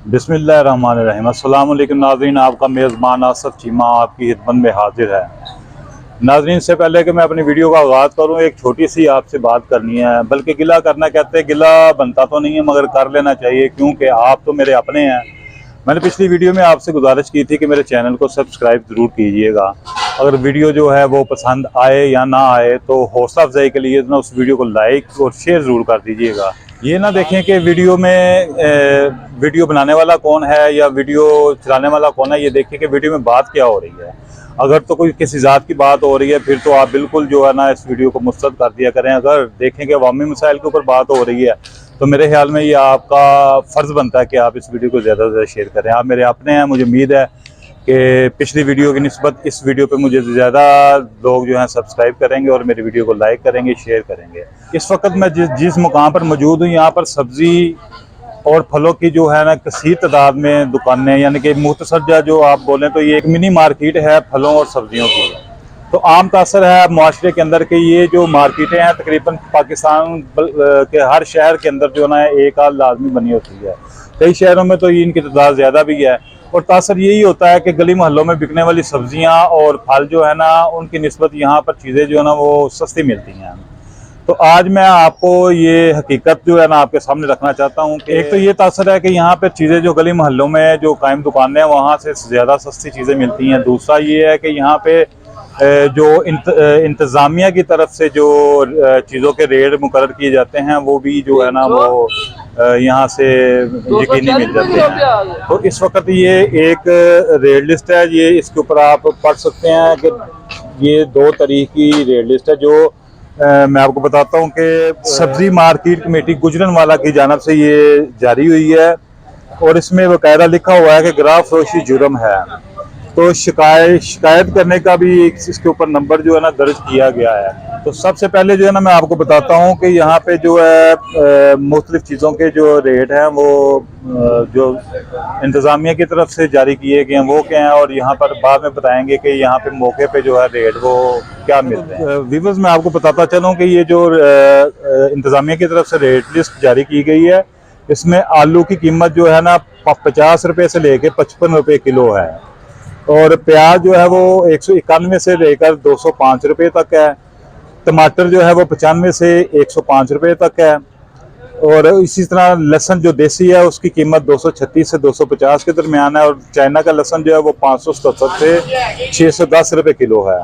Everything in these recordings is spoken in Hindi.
बिस्मिल्लाहिर्रहमानिर्रहीम। अस्सलाम वालेकुम नाज़रीन, आपका मेज़बान आसफ़ चीमा आपकी खिदमत में हाजिर है। नाज़रीन, से पहले कि मैं अपनी वीडियो का आगाज़ करूं, एक छोटी सी आपसे बात करनी है। बल्कि गिला करना कहते हैं, गिला बनता तो नहीं है मगर कर लेना चाहिए, क्योंकि आप तो मेरे अपने हैं। मैंने पिछली वीडियो में आपसे गुजारिश की थी कि मेरे चैनल को सब्सक्राइब ज़रूर कीजिएगा। अगर वीडियो जो है वो पसंद आए या ना आए तो हौसला अफजाई के लिए ना उस वीडियो को लाइक और शेयर ज़रूर कर दीजिएगा। ये ना देखें कि वीडियो में वीडियो बनाने वाला कौन है या वीडियो चलाने वाला कौन है, ये देखें कि वीडियो में बात क्या हो रही है। अगर तो कोई किसी ज़ात की बात हो रही है फिर तो आप बिल्कुल जो है ना इस वीडियो को मुस्तरद कर दिया करें। अगर देखें कि अवामी मसाइल के ऊपर बात हो रही है तो मेरे ख्याल में ये आपका फ़र्ज़ बनता है कि आप इस वीडियो को ज़्यादा से ज़्यादा शेयर करें। आप मेरे अपने हैं, मुझे उम्मीद है कि पिछली वीडियो की निस्बत इस वीडियो पे मुझे ज़्यादा लोग जो हैं सब्सक्राइब करेंगे और मेरी वीडियो को लाइक करेंगे, शेयर करेंगे। इस वक्त मैं जिस मुकाम पर मौजूद हूँ, यहाँ पर सब्ज़ी और फलों की जो है ना कसीर तादाद में दुकानें, यानी कि मुख्तसर जो आप बोलें तो ये एक मिनी मार्केट है फलों और सब्जियों की। तो आम तासर है माशरे के अंदर के ये जो मार्केटें हैं तकरीबन पाकिस्तान के हर शहर के अंदर जो है ना एक आध लाजमी बनी होती है। कई शहरों में तो इनकी तादाद ज़्यादा भी है। और तासर यही होता है कि गली मोहल्लों में बिकने वाली सब्जियां और फल जो है ना उनकी निस्बत यहाँ पर चीज़ें जो है ना वो सस्ती मिलती हैं। तो आज मैं आपको ये हकीकत जो है ना आपके सामने रखना चाहता हूँ कि एक तो ये तासर है कि यहाँ पर चीज़ें जो गली मोहल्लों में जो कायम दुकानें हैं वहाँ से ज़्यादा सस्ती चीज़ें मिलती हैं। दूसरा ये है कि यहाँ पे जो इंतज़ामिया की तरफ से जो चीज़ों के रेट मुकर्रर किए जाते हैं वो भी जो है ना वो यहाँ से यकीनी मिल जाते हैं। तो इस वक्त ये एक रेट लिस्ट है, ये इसके ऊपर आप पढ़ सकते हैं कि ये 2 तारीख की रेट लिस्ट है जो मैं आपको बताता हूँ कि सब्जी मार्केट कमेटी गुजरनवाला की जानब से ये जारी हुई है। और इसमें बाकायदा लिखा हुआ है कि ग्राह फरोशी जुर्म है। तो शिकायत करने का भी इसके ऊपर नंबर जो है ना दर्ज किया गया है। तो सबसे पहले जो है ना मैं आपको बताता हूँ कि यहाँ पे जो है मुख्तलिफ चीज़ों के जो रेट हैं वो जो इंतज़ामिया की तरफ से जारी किए गए हैं वो क्या हैं, और यहाँ पर बाद में बताएंगे कि यहाँ पे मौके पे जो है रेट वो क्या मिलते हैं। व्यूअर्स, मैं आपको बताता चलूँ कि ये जो इंतज़ामिया की तरफ से रेट लिस्ट जारी की गई है, इसमें आलू की कीमत जो है ना 50 रुपये से लेके 55 रुपये किलो है। और प्याज जो है वो 191 से लेकर 205 रुपये तक है। टमाटर जो है वो 95 से 105 रुपये तक है। और इसी तरह लहसुन जो देसी है उसकी कीमत 236 से 250 के दरमियान है। और चाइना का लहसुन जो है वो 577 से 610 रुपये किलो है।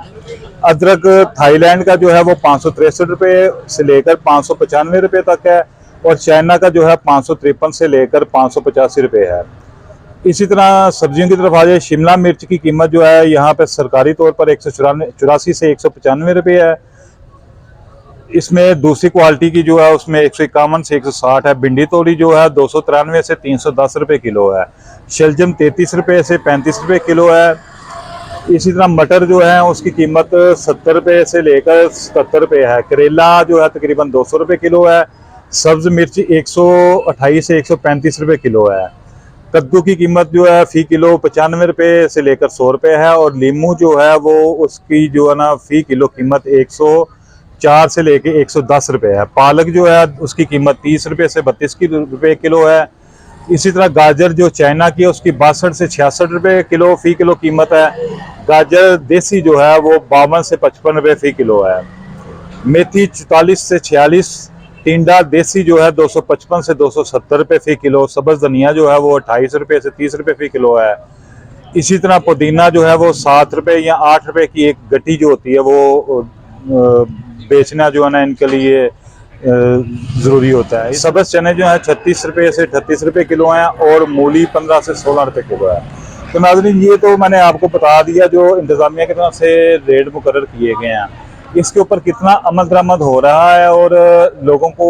अदरक थाईलैंड का जो है वो 563 रुपये से लेकर 595 रुपये तक है। और चाइना का जो है 553 से लेकर 585 रुपये है। इसी तरह सब्जियों की तरफ आ जाए, शिमला मिर्च की कीमत जो है यहाँ पे सरकारी तौर पर 184 से 195 रुपये है। इसमें दूसरी क्वालिटी की जो है उसमें 151 से 160 है। भिंडी तोरी जो है 293 से 310 रुपये किलो है। शलजम 33 रुपये से 35 रुपये किलो है। इसी तरह मटर जो है उसकी कीमत 70 रुपये से लेकर 77 रुपये है। करेला जो है तकरीबन 200 रुपये किलो है। सब्ज मिर्च 128 से 135 रुपये किलो है। कद्दू की कीमत जो है फ़ी किलो 95 रुपये से लेकर 100 रुपये है। और लीमू जो है वो उसकी जो है ना फ़ी किलो कीमत 104 से लेकर 110 रुपये है। पालक जो है उसकी कीमत 30 रुपये से 32 रुपये किलो है। इसी तरह गाजर जो चाइना की है उसकी 62 से 66 रुपये किलो फ़ी किलो कीमत है। गाजर देसी जो है वो 52 से 55 रुपये फ़ी किलो है। मेथी 44 से 46। टिंडा देसी जो है 255 से 270 रुपये फ़ी किलो। सब्ज़ धनिया जो है वो 28 रुपये से 30 रुपये फ़ी किलो है। इसी तरह पुदीना जो है वो 7 रुपये या 8 रुपये की एक गट्टी जो होती है वो बेचना जो है ना इनके लिए ज़रूरी होता है। सब्ज़ चने जो है 36 रुपये से 38 रुपये किलो हैं। और मूली 15 से 16 रुपये किलो है। तो नाज़रीन, ये तो मैंने आपको बता दिया जो इंतज़ामिया की तरफ से रेट मुकर्रर किए गए हैं। इसके ऊपर कितना अमल दरामद हो रहा है और लोगों को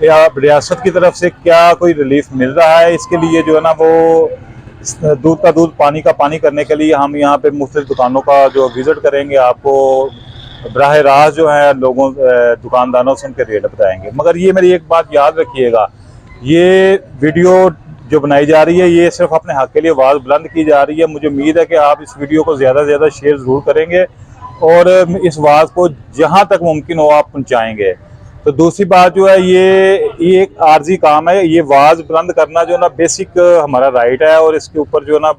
या रियासत की तरफ से क्या कोई रिलीफ मिल रहा है, इसके लिए जो है ना वो दूध का दूध पानी का पानी करने के लिए हम यहाँ पे मुख्तलिफ दुकानों का जो विज़िट करेंगे, आपको बराह रास्त जो है लोगों दुकानदारों से उनके रेट बताएंगे। मगर ये मेरी एक बात याद रखिएगा, ये वीडियो जो बनाई जा रही है ये सिर्फ अपने हक़ के लिए आवाज़ बुलंद की जा रही है। मुझे उम्मीद है कि आप इस वीडियो को ज़्यादा से ज़्यादा शेयर ज़रूर करेंगे और इस बात को जहां तक मुमकिन हो आप पहुंचाएंगे। तो दूसरी बात जो है ये एक आर्जी काम है, ये आवाज बुलंद करना जो है ना बेसिक हमारा राइट है, और इसके ऊपर जो है ना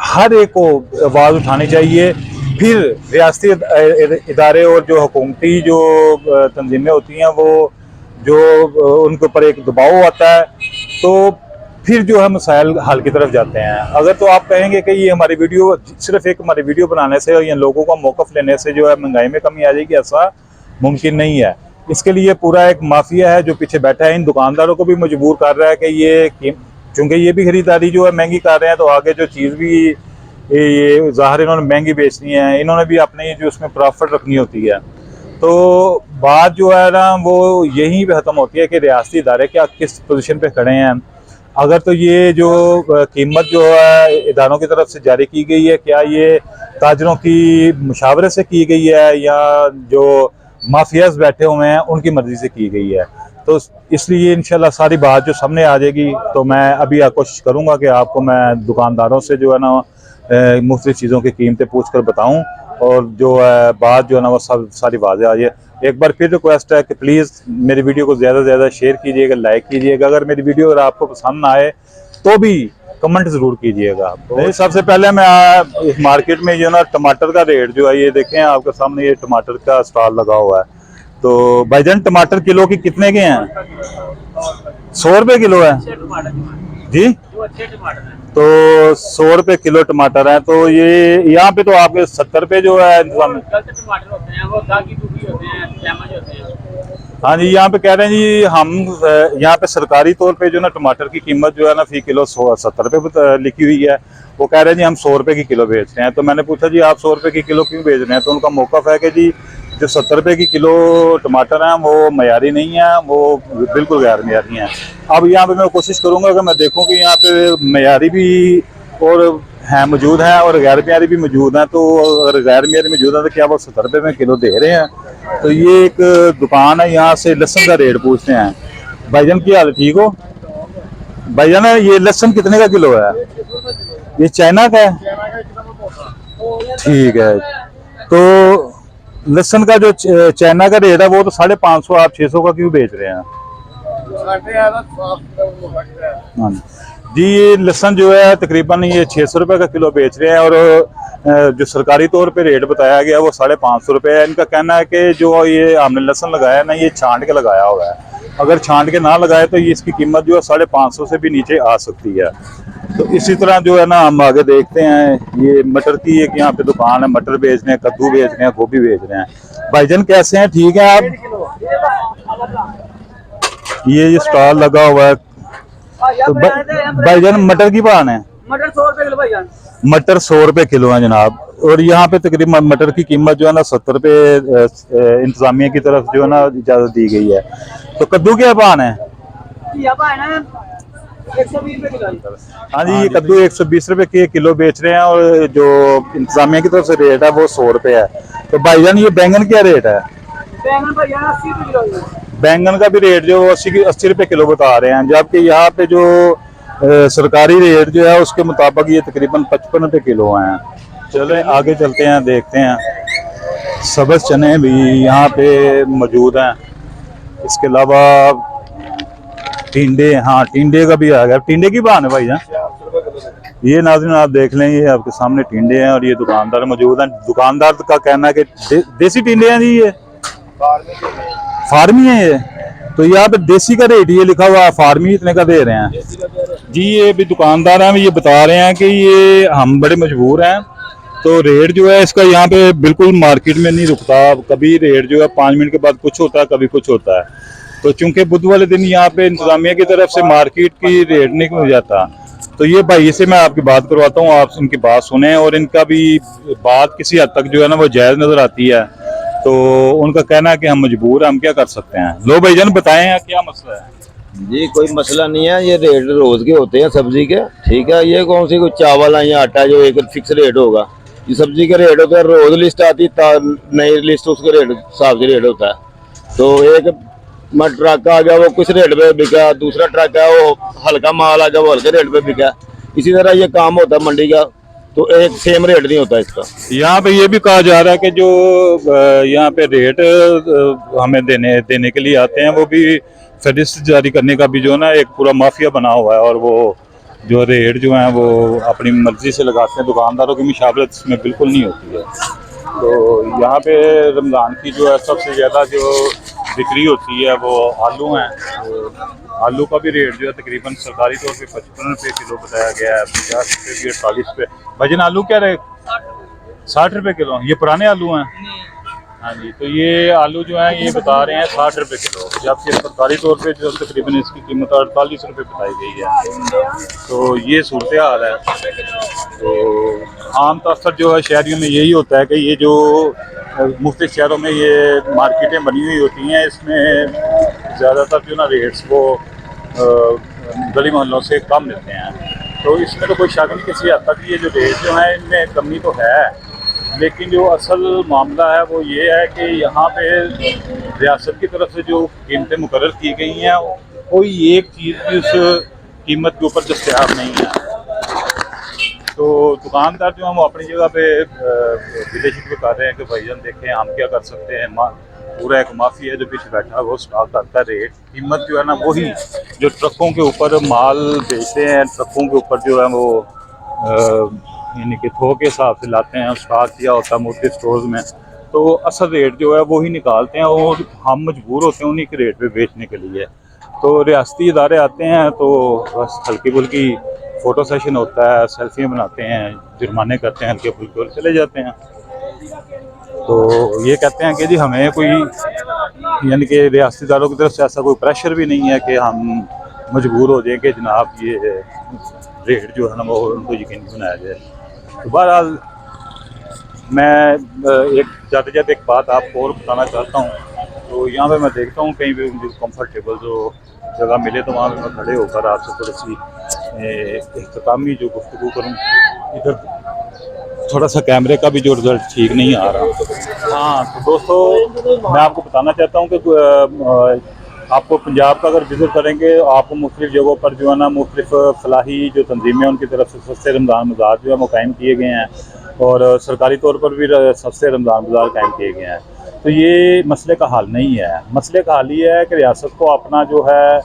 हर एक को आवाज उठानी चाहिए। फिर रियासती इदारे और जो हुकूमती जो तंजीमें होती हैं वो जो उनके ऊपर एक दबाव आता है, तो फिर जो है मसाइल हल की तरफ जाते हैं। अगर तो आप कहेंगे कि ये हमारी वीडियो सिर्फ एक हमारी वीडियो बनाने से या लोगों का मौक़िफ़ लेने से जो है महंगाई में कमी आ जाएगी, ऐसा मुमकिन नहीं है। इसके लिए पूरा एक माफिया है जो पीछे बैठा है, इन दुकानदारों को भी मजबूर कर रहा है कि ये चूँकि ये भी खरीदारी जो है महंगी कर रहे हैं, तो आगे जो चीज़ भी ये ज़ाहिर इन्होंने महंगी बेचनी है, इन्होंने भी अपनी जो उसमें प्रॉफिट रखनी होती है। तो बात जो है ना वो यहीं पे ख़त्म होती है कि रियासती इदारे क्या किस पोजीशन पे खड़े हैं। अगर तो ये जो कीमत जो है इदारों की तरफ से जारी की गई है, क्या ये ताजरों की मुशावरे से की गई है या जो माफियाज बैठे हुए हैं उनकी मर्जी से की गई है। तो इसलिए इंशाल्लाह सारी बात जो सामने आ जाएगी, तो मैं अभी कोशिश करूंगा कि आपको मैं दुकानदारों से जो है ना मुख्तलिफ चीज़ों की कीमतें पूछ कर बताऊँ, और जो बात जो है ना वो सब सारी वाज़ेह आ जाए। एक बार फिर रिक्वेस्ट है कि प्लीज़ मेरी वीडियो को ज़्यादा से ज़्यादा शेयर कीजिएगा, लाइक कीजिएगा। अगर मेरी वीडियो अगर आपको पसंद ना आए तो भी कमेंट ज़रूर कीजिएगा। तो सबसे पहले मैं इस मार्केट में जो ना टमाटर का रेट जो है, ये देखें आपके सामने ये टमाटर का स्टॉल लगा हुआ है। तो भाईजान टमाटर किलो की कितने के हैं? 100 रुपये किलो है जी। तो 100 रुपये किलो टमाटर है। तो ये यहाँ पे तो आपके 70 रुपये जो है टमाटर होते हैं वो दागी दुगी होते हैं, डैमेज होते हैं। हाँ जी, यहाँ पे कह रहे हैं जी हम यहाँ पे सरकारी तौर पे जो ना टमाटर की कीमत जो है ना फी किलो 70 रुपये लिखी हुई है। वो कह रहे हैं जी हम 100 रुपये की किलो बेच रहे हैं। तो मैंने पूछा जी आप 100 रुपये की किलो क्यों बेच रहे हैं? तो उनका मौक़िफ़ है कि जी जो 70 रुपये की किलो टमाटर हैं वो मयारी नहीं है, वो बिल्कुल गैर मयारी हैं। अब यहाँ पे मैं कोशिश करूँगा कि मैं देखूँ कि यहाँ पे मयारी भी और हैं मौजूद हैं और गैर मयारी भी मौजूद हैं। तो अगर गैर मयारी मौजूद है तो क्या वो 70 रुपये में किलो दे रहे हैं? तो ये एक दुकान है, यहाँ से लहसुन का रेट पूछते हैं। भाईजान की हाल ठीक हो? भाईजान ये लहसुन कितने का किलो है? ये चाइना का है? ठीक है। तो लहसुन का जो चाइना का रेट है वो तो 550, आप 600 का क्यों बेच रहे हैं? हाँ जी, ये लहसुन जो है तकरीबन ये 600 रुपये का किलो बेच रहे हैं, और जो सरकारी तौर पे रेट बताया गया वो 550 रुपये है। इनका कहना है कि जो ये हमने लहसुन लगाया ना ये छांट के लगाया हुआ है, अगर छांट के ना लगाए तो ये इसकी कीमत जो है 550 से भी नीचे आ सकती है। तो इसी तरह जो है ना हम आगे देखते हैं। ये मटर की एक यहाँ पे दुकान है, मटर बेच रहे हैं, कद्दू बेच रहे हैं, गोभी बेच रहे हैं। भाईजान कैसे हैं, ठीक है आप? ये स्टॉल लगा हुआ है। तो भाईजान मटर की भाव है? मटर 100 रुपये किलो भाईजान। मटर 100 रुपये किलो है जनाब। और यहाँ पे तकरीबन मटर की कीमत जो है ना 70 रुपये इंतजामिया की तरफ जो है ना इजाजत दी गई है। तो कद्दू क्या भाव है? 120 रुपये किलो। हाँ जी, ये कद्दू 120 रुपये के किलो बेच रहे हैं, और जो इंतजामिया की तरफ से रेट है वो 100 रुपये है। तो भाईजान ये बैंगन क्या रेट है? बैंगन भाईजान 80 रुपये किलो। बैंगन का भी रेट जो 80 रुपये किलो बता रहे हैं, जबकि यहाँ पे जो सरकारी रेट जो है उसके मुताबिक ये तकरीबन 55 रुपये किलो हैं। चले आगे चलते हैं, देखते हैं। सब्ज़ चने भी यहाँ पे मौजूद हैं। इसके अलावा टिंडे, हाँ टिंडे का भी आ गया। टिंडे की भाव है भाईजान? ये नाज़रीन आप देख लें, ये आपके सामने टिंडे हैं और ये दुकानदार मौजूद हैं। दुकानदार का कहना है कि देसी टिंडे हैं जी, ये फार्मी है ये। तो यहाँ पे देसी का रेट ये लिखा हुआ है, फार्मी इतने का दे रहे हैं जी। ये भी दुकानदार हैं, ये बता रहे हैं कि ये हम बड़े मजबूर हैं। तो रेट जो है इसका यहाँ पे बिल्कुल मार्केट में नहीं रुकता। कभी रेट जो है 5 मिनट के बाद कुछ होता है, कभी कुछ होता है। तो चूंकि बुध वाले दिन यहाँ पे इंतजामिया की तरफ से मार्केट की रेट नहीं हो जाता, तो ये भाई से मैं आपकी बात करवाता हूँ, आप इनकी बात सुने। और इनका भी बात किसी हद तक जो है ना वो जायज़ नज़र आती है। तो उनका कहना है कि हम मजबूर हैं, हम क्या कर सकते हैं। लो भाईजान बताएं क्या मसला है? जी कोई मसला नहीं है, ये रेट रोज के होते हैं सब्जी के, ठीक है। ये कौन सी कोई चावल है या आटा जो एक फिक्स रेट होगा? ये सब्जी का रेट होता है, रोज लिस्ट आती है, नई लिस्ट उसके रेट हिसाब से रेट होता है। तो एक ट्रक आ गया वो कुछ रेट पे बिका, दूसरा ट्रक है वो हल्का माल आ गया वो हल्के रेट पे बिका। इसी तरह ये काम होता है मंडी का। तो एक सेम रेट नहीं होता इसका। यहाँ पे ये भी कहा जा रहा है कि जो यहाँ पे रेट हमें देने के लिए आते हैं वो भी फहरिस्त जारी करने का भी जो है ना एक पूरा माफिया बना हुआ है, और वो जो रेट जो है वो अपनी मर्जी से लगाते हैं। दुकानदारों की मुशावरत इसमें बिल्कुल नहीं होती है। तो यहाँ पे रमज़ान की जो है सबसे ज़्यादा जो बिक्री होती है वो आलू हैं। तो आलू का भी रेट जो है तकरीबन सरकारी तौर पे 55 रुपये किलो बताया गया है, 50 रुपये भी 48 रुपये। भजन आलू क्या रेट? 60 रुपये किलो। ये पुराने आलू हैं। हाँ जी, तो ये आलू जो है ये बता रहे हैं 60 रुपये किलो, जबकि सरकारी तौर पे जो तकरीबन इसकी कीमत 48 रुपये बताई गई है। तो ये सूरत हाल है। तो आम तौर पर जो है शहरियों में यही होता है कि ये जो मुख्तलिफ शहरों में ये मार्केटें बनी हुई होती हैं, इसमें ज़्यादातर जो ना रेट्स वो गली मोहल्लों से कम मिलते हैं। तो इसमें तो कोई शक नहीं किसी हद तक ये जो रेट जो है इनमें कमी तो है, लेकिन जो असल मामला है वो ये है कि यहाँ पे रियासत की तरफ से जो कीमतें मुकर्रर की गई हैं कोई एक चीज़ भी उस कीमत के ऊपर दस्तयाब नहीं है। तो दुकानदार जो हम अपनी जगह पे लीडरशिप कर रहे हैं कि भाईजान देखें हम क्या कर सकते हैं। पूरा एक माफिया है जो पीछे बैठा है, वो स्टॉक करता है। रेट कीमत जो है ना वही जो ट्रकों के ऊपर माल बेचते हैं, ट्रकों के ऊपर जो है वो यानी कि थोक के हिसाब से लाते हैं, स्टॉक किया होता है मोटे स्टोर्स में, तो असल रेट जो है वही निकालते हैं और हम मजबूर होते हैं उन्हीं के रेट पे बेचने के लिए। तो रियासती इदारे आते हैं तो बस हल्की फुल्की फ़ोटो सेशन होता है, सेल्फियाँ बनाते हैं, जुर्माने करते हैं हल्के फुल्के और चले जाते हैं। तो ये कहते हैं कि जी हमें कोई यानी कि रियासती इदारों की तरफ से ऐसा कोई प्रेशर भी नहीं है कि हम मजबूर हो जाएं कि जनाब ये रेट जो है ना वो उनको यकीनी बनाया जाए। तो बहरहाल मैं एक जाते जाते एक बात आपको और बताना चाहता हूँ। तो यहाँ पे मैं देखता हूँ कहीं भी मुझे कंफर्टेबल जो जगह मिले तो वहाँ पे मैं खड़े होकर आपसे थोड़ी सी इख्तितामी जो गुफ्तगू करूँ। इधर थोड़ा सा कैमरे का भी जो रिजल्ट ठीक नहीं आ रहा। हाँ तो दोस्तों मैं आपको बताना चाहता हूँ कि आपको पंजाब का अगर विज़िट करेंगे आपको मुख्तलिफ़ जगहों पर जो है ना मुख्तलिफ़ फलाही जो तंजीमें उनकी तरफ से सस्ते रमज़ान बाज़ार जो है वो कायम किए गए हैं, और सरकारी तौर पर भी सस्ते रमज़ान बाज़ार कायम किए गए हैं। तो ये मसले का हल नहीं है। मसले का हल ये है कि रियासत को अपना जो है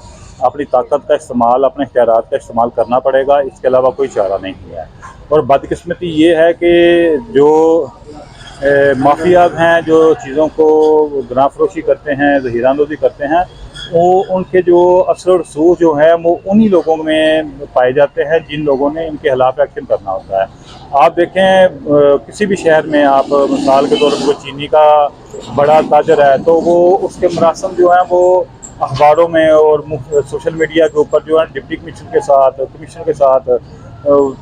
अपनी ताकत का इस्तेमाल, अपने इख्तियारात का इस्तेमाल करना पड़ेगा, इसके अलावा कोई चारा नहीं है। और बदकिस्मती ये है कि जो माफियाज हैं जो चीज़ों को गुनाह फरोशी करते हैं, ज़हीरानदोज़ी करते हैं, वो उनके जो असर और रसूख जो है वो उन्हीं लोगों में पाए जाते हैं जिन लोगों ने इनके खिलाफ एक्शन करना होता है। आप देखें किसी भी शहर में आप मिसाल के तौर पर चीनी का बड़ा ताजर है तो वो उसके मरासम जो है वो अखबारों में और सोशल मीडिया के ऊपर जो है डिप्टी कमिश्नर के साथ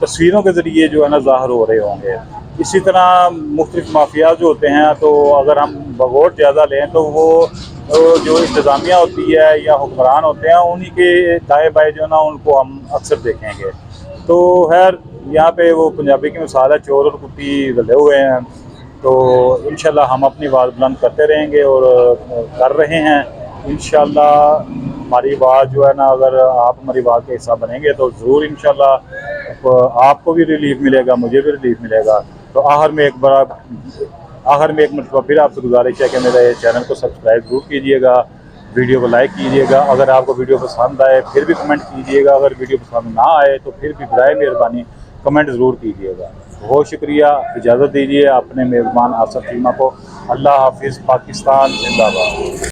तस्वीरों के ज़रिए जो है ना ज़ाहिर हो रहे होंगे। इसी तरह मुख्तलिफ माफिया जो होते हैं, तो अगर हम बगौर ज़्यादा लें तो वो जो इंतज़ामिया होती है या हुक्मरान होते हैं उन्हीं के दाएँ बाएँ जो है ना उनको हम अक्सर देखेंगे। तो खैर यहाँ पे वो पंजाबी की मिसाल है, चोर और कुत्ती रले हुए हैं। तो इंशाल्लाह हम अपनी आवाज़ बुलंद करते रहेंगे और कर रहे हैं। इंशाल्लाह हमारी आवाज़ जो है ना अगर आप हमारी आवाज़ का हिस्सा बनेंगे तो ज़रूर इंशाल्लाह आपको भी रिलीफ मिलेगा, मुझे भी रिलीफ मिलेगा। तो आखिर में एक मरतबा फिर आपसे गुजारिश है कि मेरे चैनल को सब्सक्राइब जरूर कीजिएगा, वीडियो को लाइक कीजिएगा। अगर आपको वीडियो पसंद आए फिर भी कमेंट कीजिएगा, अगर वीडियो पसंद ना आए तो फिर भी बराए मेहरबानी कमेंट ज़रूर कीजिएगा। बहुत शुक्रिया, इजाज़त दीजिए अपने मेज़बान आसिफ चीमा को। अल्लाह हाफिज़। पाकिस्तान जिंदाबाद।